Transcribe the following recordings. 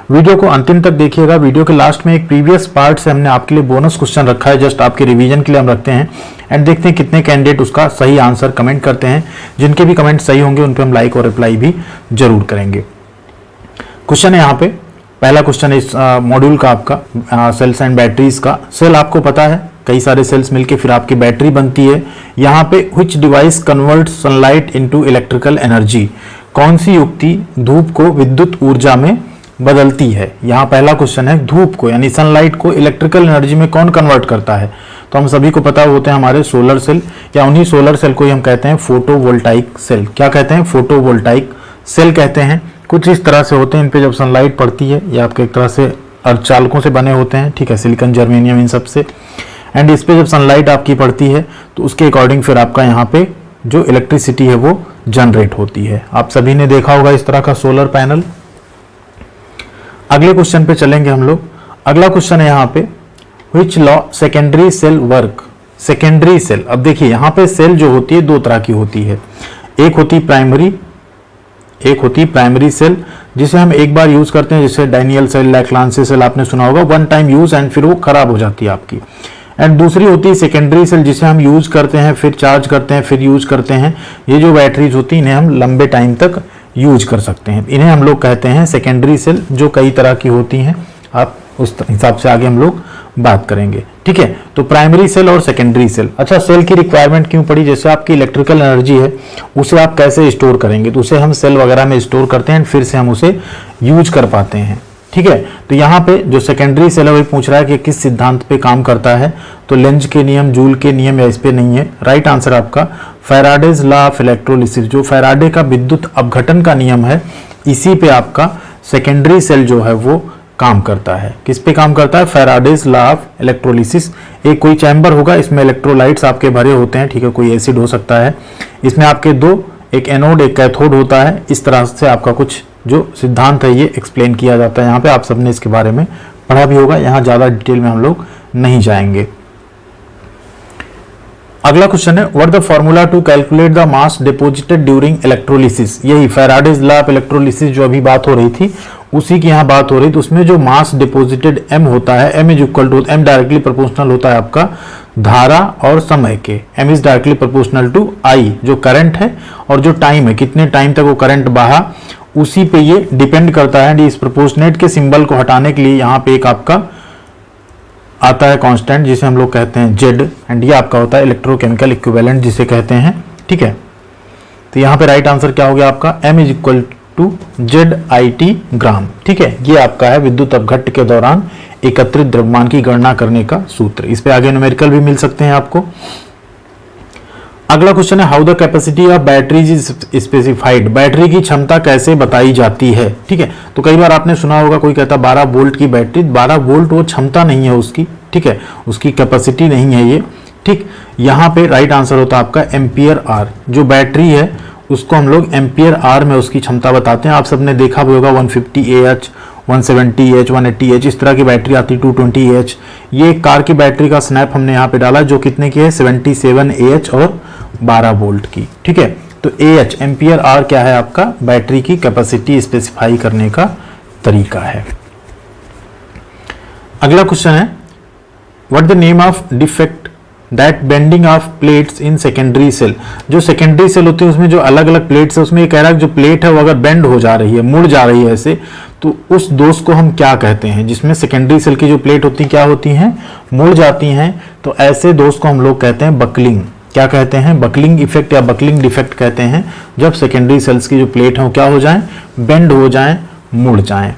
Video को अंतिम तक देखिएगा। वीडियो के लास्ट में एक प्रीवियस पार्ट से हमने आपके लिए बोनस क्वेश्चन रखा है, जस्ट आपके रिवीजन के लिए हम रखते हैं एंड देखते हैं कितने कैंडिडेट उसका सही आंसर कमेंट करते हैं। जिनके भी कमेंट सही होंगे उन पे हम लाइक और रिप्लाई भी जरूर करेंगे। क्वेश्चन है यहाँ पे, पहला क्वेश्चन है इस मॉड्यूल का आपका सेल्स एंड बैटरीज का। सेल आपको पता है कई सारे सेल्स मिलके फिर आपकी बैटरी बनती है। यहाँ पे which device convert sunlight into electrical energy, कौन सी युक्ति धूप को विद्युत ऊर्जा में बदलती है। यहाँ पहला क्वेश्चन है धूप को यानी सनलाइट को इलेक्ट्रिकल एनर्जी में कौन कन्वर्ट करता है। तो हम सभी को पता होते हैं हमारे सोलर सेल, या उन्हीं सोलर सेल को ही हम कहते हैं फोटोवोल्टाइक सेल। क्या कहते हैं? फोटोवोल्टाइक सेल कहते हैं। कुछ इस तरह से होते हैं, इन पे जब सनलाइट पड़ती है ये आपके एक तरह से अर्धचालकों से बने होते हैं, ठीक है, सिलिकॉन जर्मेनियम इन सब से। एंड इस पे जब सनलाइट आपकी पड़ती है तो उसके अकॉर्डिंग फिर आपका यहाँ पे जो इलेक्ट्रिसिटी है वो जनरेट होती है। आप सभी ने देखा होगा इस तरह का सोलर पैनल। अगले क्वेश्चन पे चलेंगे हम लोग। अगला क्वेश्चन है यहाँ पे which law secondary cell work. Secondary cell, अब देखिए यहाँ पे सेल जो होती है दो तरह की होती है, एक होती प्राइमरी, एक होती प्राइमरी सेल जिसे हम एक बार यूज करते हैं, जैसे डैनियल सेल, लैक्लांसी सेल आपने सुना होगा, वन टाइम यूज एंड फिर वो खराब हो जाती है आपकी। एंड दूसरी होती है सेकेंडरी सेल जिसे हम यूज करते हैं, फिर चार्ज करते हैं, फिर यूज करते हैं। ये जो बैटरीज होती हैं इन्हें हम लंबे टाइम तक यूज कर सकते हैं, इन्हें हम लोग कहते हैं सेकेंडरी सेल, जो कई तरह की होती हैं। आप उस हिसाब से आगे हम लोग बात करेंगे, ठीक है। तो प्राइमरी सेल और सेकेंडरी सेल। अच्छा, सेल की रिक्वायरमेंट क्यों पड़ी? जैसे आपकी इलेक्ट्रिकल एनर्जी है उसे आप कैसे स्टोर करेंगे, तो उसे हम सेल वगैरह में स्टोर करते हैं, फिर से हम उसे यूज कर पाते हैं, ठीक है। तो यहाँ पे जो सेकेंडरी सेल है वही पूछ रहा है कि किस सिद्धांत पे काम करता है। तो लेंज के नियम, जूल के नियम, या इस पे नहीं है। राइट आंसर आपका फैराडेज लॉ ऑफ इलेक्ट्रोलिसिस, जो फैराडे का विद्युत अपघटन का नियम है, इसी पे आपका सेकेंडरी सेल जो है वो काम करता है। किस पे काम करता है? Faraday's law of electrolysis. एक कोई चैम्बर होगा, इसमें इलेक्ट्रोलाइट्स आपके भरे होते हैं, ठीक है, कोई एसिड हो सकता है, इसमें आपके दो, एक एनोड एक कैथोड होता है। इस तरह से आपका कुछ जो सिद्धांत है ये एक्सप्लेन किया जाता है यहाँ पे। आप सबने इसके बारे में पढ़ा भी होगा, यहाँ ज्यादा डिटेल में हम लोग नहीं जाएंगे। अगला क्वेश्चन है what the formula to calculate the mass deposited during electrolysis. यही फैराडेज लॉ ऑफ इलेक्ट्रोलिसिस जो अभी बात हो रही थी उसी की यहाँ बात हो रही थी। उसमें जो मास डिपॉजिटेड m होता है, m is equal to, m directly proportional होता है आपका धारा और समय के, m is directly proportional to I जो करंट है, और जो टाइम है कितने टाइम तक वो करंट बहा, उसी पे ये डिपेंड करता है। इस प्रोपोर्शनेट के सिंबल को हटाने के लिए यहाँ पे एक आपका आता है कांस्टेंट जिसे हम लोग कहते हैं Z, एंड ये आपका होता है इलेक्ट्रोकेमिकल इक्विवेलेंट जिसे कहते हैं, ठीक है। तो यहाँ पे राइट आंसर क्या हो गया आपका? m is equal to ZIT gram, ठीक है। ये आपका है विद्युत अपघट्ट के दौरान एकत्रित द्रव्यमान की गणना करने का सूत्र। इस पे आगे न्यूमेरिकल भी मिल सकते हैं आपको। अगला क्वेश्चन है how the capacity of batteries is specified. Battery की क्षमता कैसे बताई जाती है, ठीक है। तो कई बार आपने सुना होगा कोई कहता 12 वोल्ट की बैटरी, 12 वोल्ट वो क्षमता नहीं है उसकी, ठीक है, उसकी कैपेसिटी नहीं है ये, ठीक। यहाँ पे राइट आंसर होता है आपका एम्पियर आर। जो बैटरी है उसको हम लोग एम्पियर आर में उसकी क्षमता बताते हैं। आप सबने देखा भी होगा 150Ah, 170Ah, 180Ah, इस तरह की बैटरी आती है, 220Ah। ये कार की बैटरी का स्नैप हमने यहाँ पे डाला जो कितने की है? 77Ah और 12 वोल्ट की, ठीक है। तो AH एम्पियर आर क्या है आपका? बैटरी की कैपेसिटी स्पेसिफाई करने का तरीका है। अगला क्वेश्चन है what the name of defect that bending of plates in secondary cell. जो सेकेंडरी सेल होती है उसमें जो अलग अलग प्लेट्स है, उसमें ये कह रहा है कि जो प्लेट है वो अगर बेंड हो जा रही है, मुड़ जा रही है ऐसे, तो उस दोष को हम क्या कहते हैं? जिसमें सेकेंडरी सेल की जो प्लेट होती है क्या होती हैं? मुड़ जाती हैं। तो ऐसे दोष को हम लोग कहते हैं बकलिंग। क्या कहते हैं? बकलिंग इफेक्ट या बकलिंग डिफेक्ट कहते हैं, जब सेकेंडरी सेल्स की जो प्लेट है वो क्या हो जाए? बेंड हो जाए, मुड़ जाए।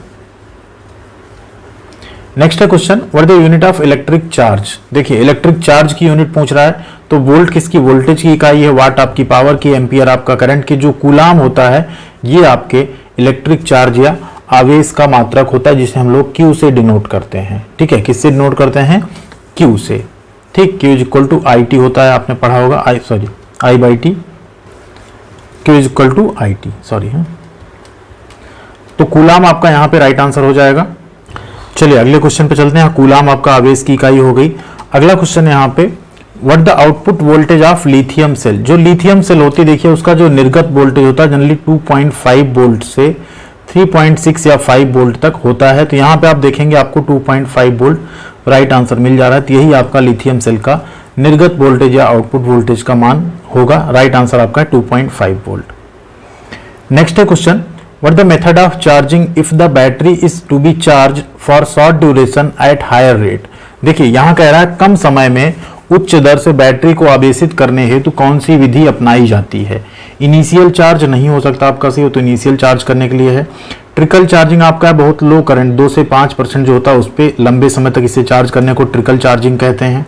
नेक्स्ट है question what the unit of electric charge. देखिए इलेक्ट्रिक चार्ज की यूनिट पूछ रहा है, तो वोल्ट किसकी? वोल्टेज की इकाई है, वाट आपकी पावर की, एम्पियर आपका करंट की, जो कूलाम होता है ये आपके इलेक्ट्रिक चार्ज या आवेश का मात्रक होता है जिसे हम लोग Q से डिनोट करते हैं, ठीक है। किससे डिनोट करते हैं? Q से, ठीक। Q is equal to IT होता है, आपने पढ़ा होगा, I/T, Q is equal to IT, sorry. तो कूलाम आपका यहाँ पे राइट आंसर हो जाएगा। चलिए अगले क्वेश्चन पे चलते हैं। कूलाम आपका आवेश की इकाई हो गई। अगला क्वेश्चन है यहाँ पे what the output voltage of lithium cell. जो लिथियम सेल होती है देखिए उसका जो निर्गत वोल्टेज होता है जनरली 2.5 वोल्ट से 3.6 या 5 वोल्ट तक होता है। तो यहाँ पे आप देखेंगे आपको 2.5 वोल्ट राइट आंसर मिल जा रहा है। तो यही आपका लिथियम सेल का निर्गत वोल्टेज या आउटपुट वोल्टेज का मान होगा। राइट आंसर आपका 2.5 वोल्ट। नेक्स्ट है question, what the method of charging if the battery is to be charge for short duration at higher rate. देखिए यहाँ कह रहा है कम समय में उच्च दर से बैटरी को आवेशित करने हेतु कौन सी विधि अपनाई जाती है। इनिशियल चार्ज नहीं हो सकता आपका सही हो, तो इनिशियल चार्ज करने के लिए है। ट्रिकल चार्जिंग आपका है, बहुत लो करंट 2 से 5% जो होता है उस पर लंबे समय तक इसे चार्ज करने को ट्रिकल चार्जिंग कहते हैं।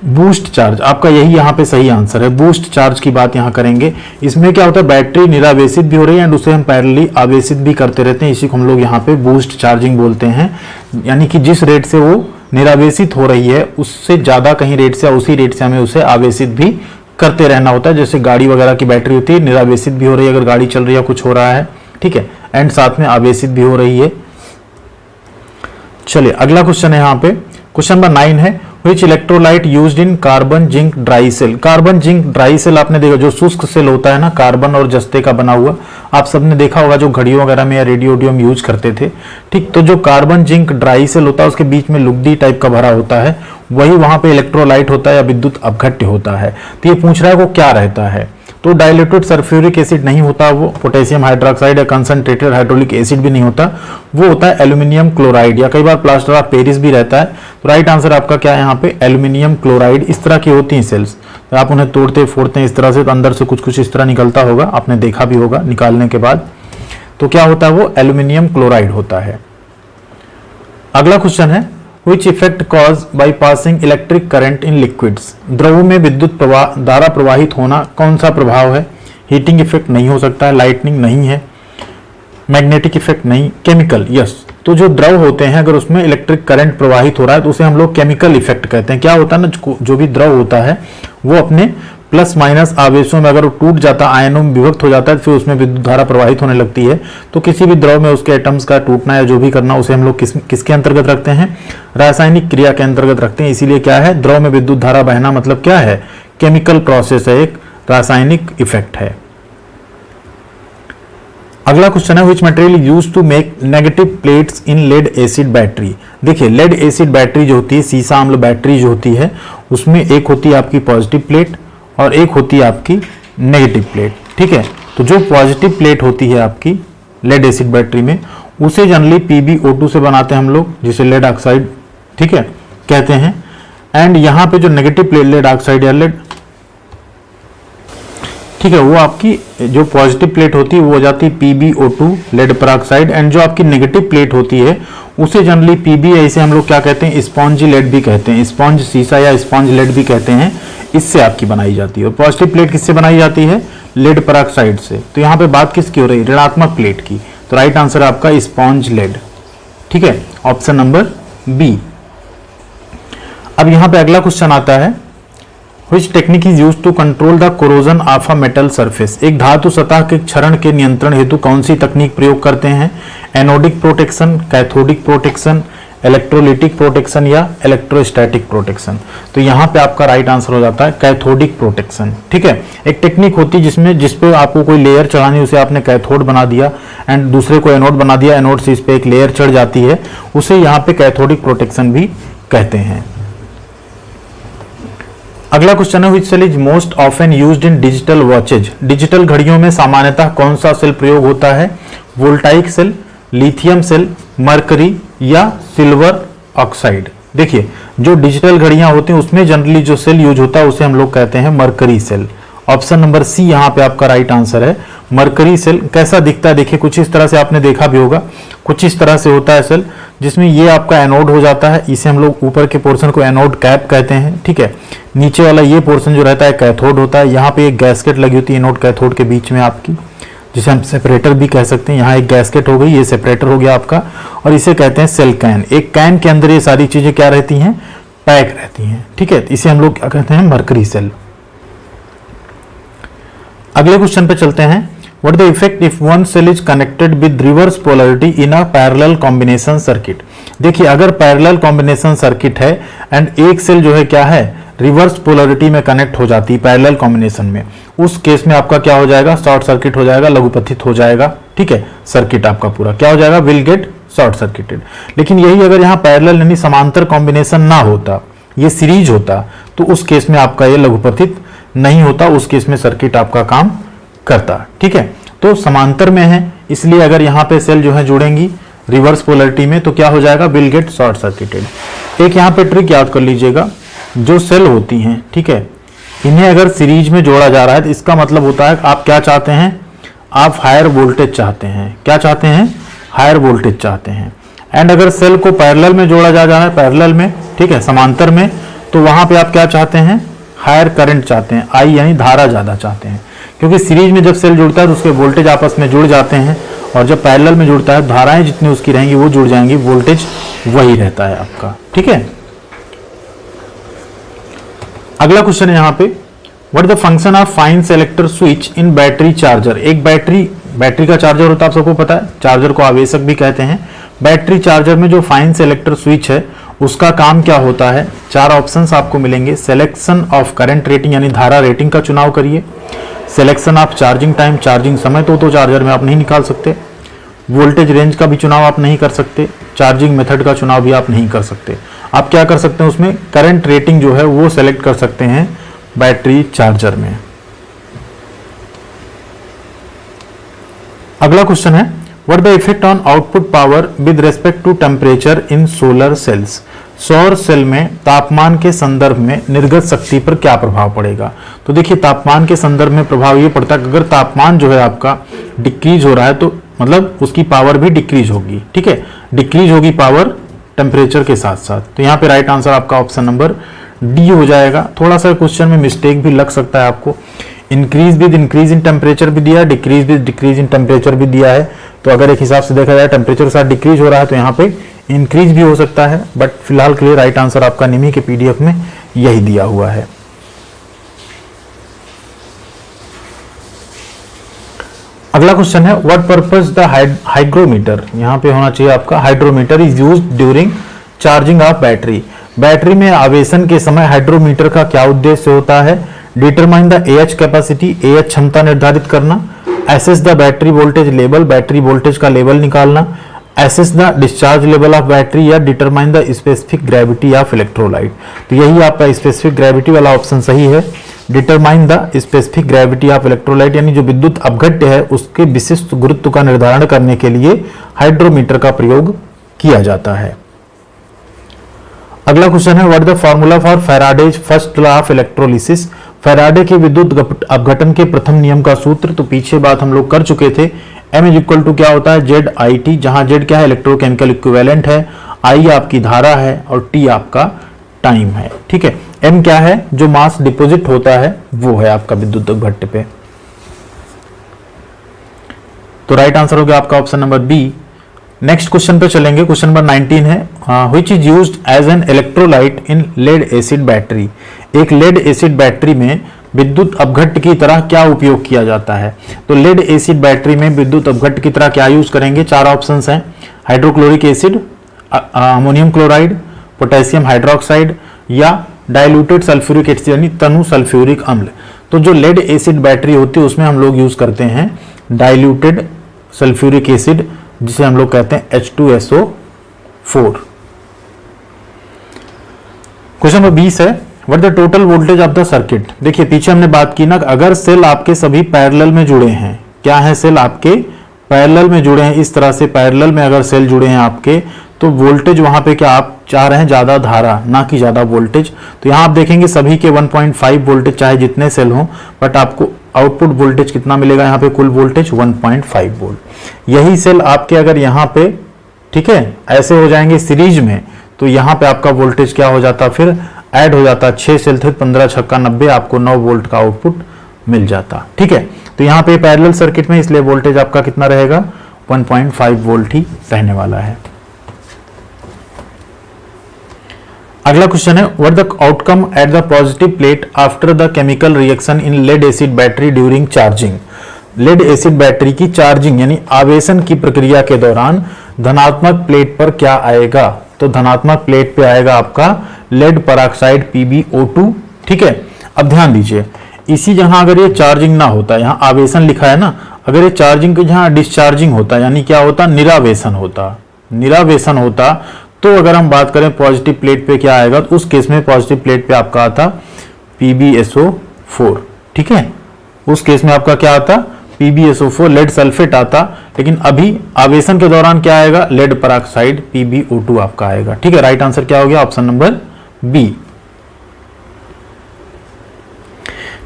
बूस्ट चार्ज आपका यही यहाँ पे सही आंसर है, बूस्ट चार्ज की बात यहाँ करेंगे। इसमें क्या होता है, बैटरी निरावेशित भी हो रही है एंड उसे हम पैरेलली आवेशित भी करते रहते हैं, इसी को हम लोग यहाँ पे बूस्ट चार्जिंग बोलते हैं। यानी कि जिस रेट से वो निरावेशित हो रही है उससे ज़्यादा कहीं रेट से, उसी रेट से हमें उसे आवेशित भी करते रहना होता है। जैसे गाड़ी वगैरह की बैटरी होती है, निरावेशित भी हो रही है अगर गाड़ी चल रही है, कुछ हो रहा है, ठीक है, एंड साथ में आवेशित भी हो रही है। चलिए अगला क्वेश्चन है यहाँ पे, क्वेश्चन नंबर 9 है, Which electrolyte used in carbon zinc dry cell. Carbon zinc dry cell आपने देखा, जो शुष्क सेल होता है ना, कार्बन और जस्ते का बना हुआ, आप सबने देखा होगा जो घड़ियों वगैरह में या रेडियो में यूज करते थे, ठीक। तो जो कार्बन जिंक ड्राई सेल होता है उसके बीच में लुगदी टाइप का भरा होता है, वही वहां पे इलेक्ट्रोलाइट होता है या विद्युत अपघट्य होता है। तो ये पूछ रहा है वो क्या रहता है, तो डाइल्यूटेड सल्फ्यूरिक एसिड नहीं होता, वो पोटेशियम हाइड्रोक्साइड या कंसंट्रेटेड हाइड्रोलिक एसिड भी नहीं होता, वो होता है एल्यूमिनियम क्लोराइड या कई बार प्लास्टर ऑफ पेरिस भी रहता है। तो राइट आंसर आपका क्या है यहाँ पे, एल्यूमिनियम क्लोराइड। इस तरह की होती हैं सेल्स, तो आप उन्हें तोड़ते फोड़ते हैं इस तरह से, तो अंदर से कुछ कुछ इस तरह निकलता होगा, आपने देखा भी होगा निकालने के बाद। तो क्या होता है, वो एल्यूमिनियम क्लोराइड होता है। अगला क्वेश्चन है, Which effect caused by passing electric current in liquids। द्रवों में विद्युत प्रवाह धारा प्रवाहित होना कौन सा प्रभाव है। हीटिंग इफेक्ट नहीं हो सकता है, लाइटनिंग नहीं है, मैग्नेटिक इफेक्ट नहीं, केमिकल यस। तो जो द्रव होते हैं अगर उसमें इलेक्ट्रिक करंट प्रवाहित हो रहा है तो उसे हम लोग केमिकल इफेक्ट कहते हैं। क्या होता है ना, जो भी द्रव होता है वो अपने प्लस माइनस आवेशों में अगर वो टूट जाता है, आयनों में विभक्त हो जाता है, फिर उसमें विद्युत धारा प्रवाहित होने लगती है। तो किसी भी द्रव में उसके एटम्स का टूटना या जो भी करना उसे हम लोग किसके अंतर्गत रखते हैं, रासायनिक क्रिया के अंतर्गत रखते हैं। इसीलिए क्या है, द्रव में विद्युत धारा बहना मतलब क्या है, केमिकल प्रोसेस है, एक रासायनिक इफेक्ट है। अगला क्वेश्चन है, which material use to make negative plates in lead acid battery. देखिए लेड एसिड बैटरी जो होती है, सीसा अम्ल बैटरी जो होती है, उसमें एक होती है आपकी पॉजिटिव प्लेट और एक होती है आपकी नेगेटिव प्लेट, ठीक है। तो जो पॉजिटिव प्लेट होती है आपकी लेड एसिड बैटरी में, उसे जनरली PbO2 से बनाते हैं हम लोग, जिसे लेड ऑक्साइड, ठीक है, कहते हैं। एंड यहाँ पे जो नेगेटिव प्लेट लेड ऑक्साइड या लेड, ठीक है, वो आपकी जो पॉजिटिव प्लेट होती है वो हो जाती है PbO2 लेड पेरोक्साइड, एंड जो आपकी नेगेटिव प्लेट होती है उसे जनरली PbA, इसे हम लोग क्या कहते हैं, स्पॉन्ज लेड भी कहते हैं, स्पॉन्ज सीसा या स्पॉन्ज लेड भी कहते हैं, इससे आपकी बनाई जाती है। और पॉजिटिव प्लेट किससे बनाई जाती है, लेड पेरोक्साइड से। तो यहाँ पे बात किसकी हो रही है, ऋणात्मक प्लेट की। तो राइट आंसर है आपका स्पॉन्ज लेड, ठीक है, ऑप्शन नंबर बी। अब यहाँ पे अगला क्वेश्चन आता है, Which technique is used to control the corrosion of a metal surface। एक धातु सतह के क्षरण के नियंत्रण हेतु कौन सी तकनीक प्रयोग करते हैं, anodic protection, cathodic protection, electrolytic protection या इलेक्ट्रोस्टैटिक प्रोटेक्शन। तो यहाँ पे आपका राइट आंसर हो जाता है कैथोडिक प्रोटेक्शन, ठीक है। एक टेक्निक होती है जिसमें जिसपे आपको कोई लेयर चढ़ानी, उसे आपने कैथोड बना दिया एंड दूसरे को एनोड बना दिया, एनोड से इस पे एक लेयर चढ़ जाती है, उसे यहाँ पे कैथोडिक प्रोटेक्शन भी कहते हैं। अगला क्वेश्चन है, which cell is most often used in digital watches. Digital घड़ियों में सामान्यतः कौन सा सेल प्रयोग होता है, voltaic cell, lithium cell, mercury या सिल्वर ऑक्साइड। देखिए जो डिजिटल घड़ियां होती हैं उसमें जनरली जो सेल यूज होता है उसे हम लोग कहते हैं mercury cell. Option number C यहाँ पे आपका राइट आंसर है, मरकरी सेल। कैसा दिखता है, देखिए कुछ इस तरह से, आपने देखा भी होगा, कुछ इस तरह से होता है सेल, जिसमें ये आपका एनोड हो जाता है, इसे हम लोग ऊपर के पोर्शन को एनोड कैप कहते हैं, ठीक है। नीचे वाला ये पोर्शन जो रहता है कैथोड होता है। यहाँ पे एक गैस्केट लगी होती है एनोड कैथोड के बीच में आपकी, जिसे हम सेपरेटर भी कह सकते हैं। यहाँ एक गैस्केट हो गई, ये सेपरेटर हो गया आपका, और इसे कहते हैं सेल कैन। एक कैन के अंदर ये सारी चीजें क्या रहती हैं, पैक रहती हैं, ठीक है। इसे हम लोग क्या कहते हैं, मरकरी सेल। अगले क्वेश्चन पे चलते हैं, what the effect if one cell is connected with reverse polarity in a parallel combination circuit. देखिए अगर पैरेलल कॉम्बिनेशन सर्किट है एंड एक सेल जो है क्या है, रिवर्स पोलैरिटी में कनेक्ट हो जाती है पैरेलल कॉम्बिनेशन में, उस केस में आपका क्या हो जाएगा, शॉर्ट सर्किट हो जाएगा, लघुपथित हो जाएगा, ठीक है, सर्किट आपका पूरा क्या हो जाएगा, विल गेट शॉर्ट सर्किटेड। लेकिन यही अगर यहाँ पैरेलल यानी समांतर कॉम्बिनेशन ना होता, ये सीरीज होता, तो उस केस में आपका ये लघुपथित नहीं होता, उस केस में सर्किट आपका काम करता। ठीक है, तो समांतर में है इसलिए अगर यहाँ पे सेल जो है जुड़ेंगी रिवर्स पोलरिटी में तो क्या हो जाएगा, विल गेट शॉर्ट सर्किटेड। एक यहाँ पे ट्रिक याद कर लीजिएगा, जो सेल होती हैं, ठीक है, इन्हें अगर सीरीज में जोड़ा जा रहा है तो इसका मतलब होता है आप क्या चाहते हैं, आप हायर वोल्टेज चाहते हैं। क्या चाहते हैं, हायर वोल्टेज चाहते हैं। एंड अगर सेल को पैरेलल में जोड़ा जा रहा है, पैरेलल में, ठीक है, समांतर में, तो वहां पे आप क्या चाहते हैं, हायर करंट चाहते हैं, आई यानी धारा ज्यादा चाहते हैं। क्योंकि सीरीज में जब सेल जुड़ता है तो उसके वोल्टेज आपस में जुड़ जाते हैं, और जब पैरेलल में जुड़ता है धाराएं जितनी उसकी रहेंगी वो जुड़ जाएंगी, वोल्टेज वही रहता है आपका। ठीक है, अगला क्वेश्चन है यहाँ पे, what the function of fine selector switch in battery charger. एक बैटरी का चार्जर होता है, आप सबको पता है, चार्जर को आवेशक भी कहते हैं। बैटरी चार्जर में जो फाइन सेलेक्टर स्विच है उसका काम क्या होता है, चार ऑप्शंस आपको मिलेंगे। सिलेक्शन ऑफ करंट रेटिंग यानी धारा रेटिंग का चुनाव करिए, selection of charging time, charging समय तो चार्जर में आप नहीं निकाल सकते, वोल्टेज रेंज का भी चुनाव आप नहीं कर सकते, चार्जिंग मेथड का चुनाव भी आप नहीं कर सकते। आप क्या कर सकते हैं, उसमें करंट रेटिंग जो है वो सेलेक्ट कर सकते हैं बैटरी चार्जर में। अगला क्वेश्चन है, what the effect on output power with respect to temperature in solar cells. सौर सेल में तापमान के संदर्भ में निर्गत शक्ति पर क्या प्रभाव पड़ेगा। तो देखिए, तापमान के संदर्भ में प्रभाव ये पड़ता है कि अगर तापमान जो है आपका डिक्रीज हो रहा है तो मतलब उसकी पावर भी डिक्रीज होगी। ठीक है, डिक्रीज होगी पावर टेम्परेचर के साथ साथ। तो यहाँ पे राइट आंसर आपका ऑप्शन नंबर डी हो जाएगा। थोड़ा सा क्वेश्चन में मिस्टेक भी लग सकता है आपको, increase with increase in temperature भी दिया है, decrease with decrease in temperature भी दिया है। तो अगर एक हिसाब से देखा जाए टेम्परेचर के साथ डिक्रीज हो रहा है तो यहाँ पे इंक्रीज भी हो सकता है, बट फिलहाल के लिए राइट आंसर आपका निमी के पीडीएफ में यही दिया हुआ है। अगला क्वेश्चन है, व्हाट पर्पस द हाइग्रोमीटर। यहाँ पे होना चाहिए आपका hydrometer is used during charging of battery. Battery में आवेशन के समय हाइड्रोमीटर का क्या उद्देश्य होता है। Determine the AH capacity, AH क्षमता निर्धारित करना, assess the battery voltage level, battery voltage का लेवल निकालना, assess the discharge level of battery, या determine the specific gravity of electrolyte. तो यही आपका स्पेसिफिक ग्रेविटी वाला ऑप्शन सही है। Determine the specific gravity of electrolyte यानी जो विद्युत अपघट्य है उसके विशिष्ट गुरुत्व का निर्धारण करने के लिए हाइड्रोमीटर का प्रयोग किया जाता है। अगला क्वेश्चन है, what the formula for Faraday's first law of electrolysis. Faraday के विद्युत अपघटन के प्रथम नियम का सूत्र, तो पीछे बात हम लोग कर चुके थे। M इज इक्वल टू क्या होता है, जेड आई टी, जहां जेड क्या है, इलेक्ट्रोकेमिकल इक्विवेलेंट है, आई आपकी धारा है और टी आपका टाइम है। ठीक है, M क्या है, जो मास डिपोजिट होता है वो है आपका विद्युत अपघट्य पे। तो राइट आंसर हो गया आपका option number B. Next question पे चलेंगे, क्वेश्चन नंबर 19 है, which is used as an electrolyte in lead acid battery. एक लेड एसिड बैटरी में विद्युत अपघट्य की तरह क्या उपयोग किया जाता है। तो लेड एसिड बैटरी में विद्युत अपघट्य की तरह क्या यूज करेंगे, चार ऑप्शंस हैं, hydrochloric acid, ammonium chloride, potassium hydroxide, या डाइल्यूटेड सल्फ्यूरिक एसिड यानी तनु सल्फ्यूरिक अम्ल। तो जो लेड एसिड बैटरी होती है उसमें हम लोग यूज करते हैं डाइल्यूटेड सल्फ्यूरिक एसिड, जिसे हम लोग कहते हैं H2SO4। क्वेश्चन नंबर 20 है, what the total voltage of the circuit. देखिए, पीछे हमने बात की ना, अगर सेल आपके सभी पैरेलल में जुड़े हैं, क्या है, सेल आपके पैरेलल में जुड़े हैं, इस तरह से पैरेलल में अगर सेल जुड़े हैं आपके, तो वोल्टेज वहां पे क्या आप चाह रहे हैं, ज्यादा धारा ना कि ज्यादा वोल्टेज। तो यहां आप देखेंगे सभी के 1.5 वोल्टेज चाहे जितने सेल हों, बट आपको आउटपुट वोल्टेज कितना मिलेगा, यहाँ पे कुल वोल्टेज 1.5 वोल्ट। यही सेल आपके अगर यहाँ पे, ठीक है, ऐसे हो जाएंगे सीरीज में, तो यहाँ पे आपका वोल्टेज क्या हो जाता, फिर ऐड हो जाता, 6 सेल थे, 15 छक्का 90, आपको 9 वोल्ट का आउटपुट मिल जाता। ठीक है, तो यहाँ पे पैरेलल सर्किट में इसलिए वोल्टेज आपका कितना रहेगा, 1.5 वोल्ट ही रहने वाला है। अगला क्वेश्चन है, what the outcome at the positive plate after the chemical reaction in lead acid battery during charging. Lead acid battery की चार्जिंग यानी आवेशन की प्रक्रिया के दौरान धनात्मक प्लेट पर क्या आएगा। तो धनात्मक प्लेट पे आएगा आपका लेड परऑक्साइड PbO2। ठीक है, अब ध्यान दीजिए, इसी जहां अगर ये चार्जिंग ना होता, यहाँ आवेशन लिखा है ना, अगर ये चार्जिंग के जहाँ डिस्चार्जिंग होता, यानी क्या होता, निरावेशन होता, तो अगर हम बात करें पॉजिटिव प्लेट पे क्या आएगा, तो उस केस में पॉजिटिव प्लेट पे आपका आता PbSO4, ठीक है। उस केस में आपका क्या आता, PbSO4 लेड सल्फेट आता, लेकिन अभी आवेशन के दौरान क्या आएगा, लेड पेरोक्साइड PbO2 आपका आएगा, ठीक है। राइट आंसर क्या हो गया, ऑप्शन नंबर बी।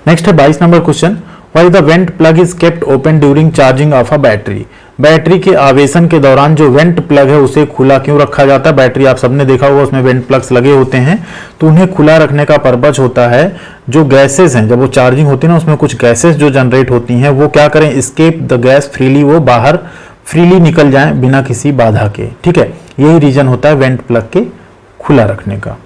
नेक्स्ट है 22 number question, why the went plug is kept open during charging of a battery. Battery के आवेशन के दौरान जो वेंट प्लग है उसे खुला क्यों रखा जाता है। बैटरी आप सबने देखा होगा, उसमें वेंट प्लग्स लगे होते हैं, तो उन्हें खुला रखने का पर्पज होता है, जो गैसेस हैं जब वो चार्जिंग होती है ना, उसमें कुछ गैसेस जो जनरेट होती हैं वो क्या करें, स्केप द गैस फ्रीली, वो बाहर फ्रीली निकल जाएं बिना किसी बाधा के, ठीक है। यही रीजन होता है वेंट प्लग के खुला रखने का।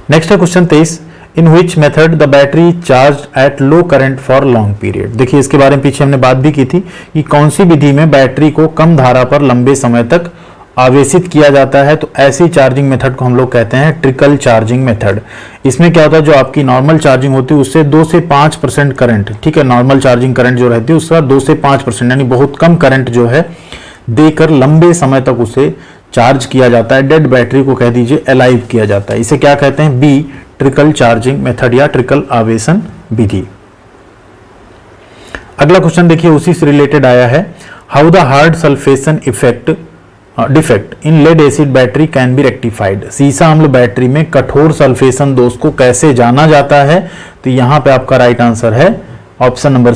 नेक्स्ट है question 23, in which method the battery charge at low current for long period. देखिए इसके बारे में पीछे हमने बात भी की थी कि कौन सी विधि में बैटरी को कम धारा पर लंबे समय तक आवेशित किया जाता है, तो ऐसी चार्जिंग मेथड को हम लोग कहते हैं ट्रिकल चार्जिंग मेथड। इसमें क्या होता है, जो आपकी नॉर्मल चार्जिंग होती है उससे 2 से 5% करंट, ठीक है, नॉर्मल चार्जिंग करंट जो रहती है उसका 2 से 5% यानी बहुत कम करंट जो है देकर लंबे समय तक उसे चार्ज किया जाता है। डेड बैटरी को कह दीजिए अलाइव किया जाता है। इसे क्या कहते हैं, बी ट्रिकल चार्जिंग मेथड या ट्रिकल आवेशन विधि। अगला क्वेश्चन देखिए उसी से रिलेटेड आया है, how the hard sulphation effect defect in lead acid battery can be rectified. सीसा अम्ल बैटरी में कठोर सल्फेशन दोष को कैसे जाना जाता है, तो यहां पे आपका राइट आंसर है ऑप्शन नंबर